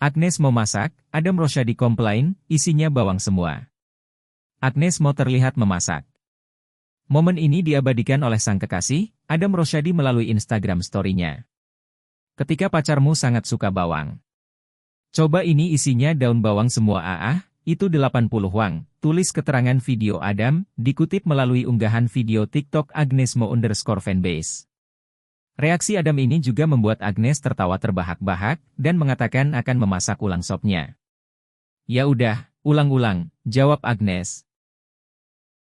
Agnes mau masak, Adam Rosyadi komplain, isinya bawang semua. Agnes mau terlihat memasak. Momen ini diabadikan oleh sang kekasih, Adam Rosyadi melalui Instagram story-nya. Ketika pacarmu sangat suka bawang. Coba ini isinya daun bawang semua itu 80 wang, tulis keterangan video Adam, dikutip melalui unggahan video TikTok Agnes Mo_fanbase. Reaksi Adam ini juga membuat Agnes tertawa terbahak-bahak, dan mengatakan akan memasak ulang sopnya. Ya udah, ulang-ulang, jawab Agnes.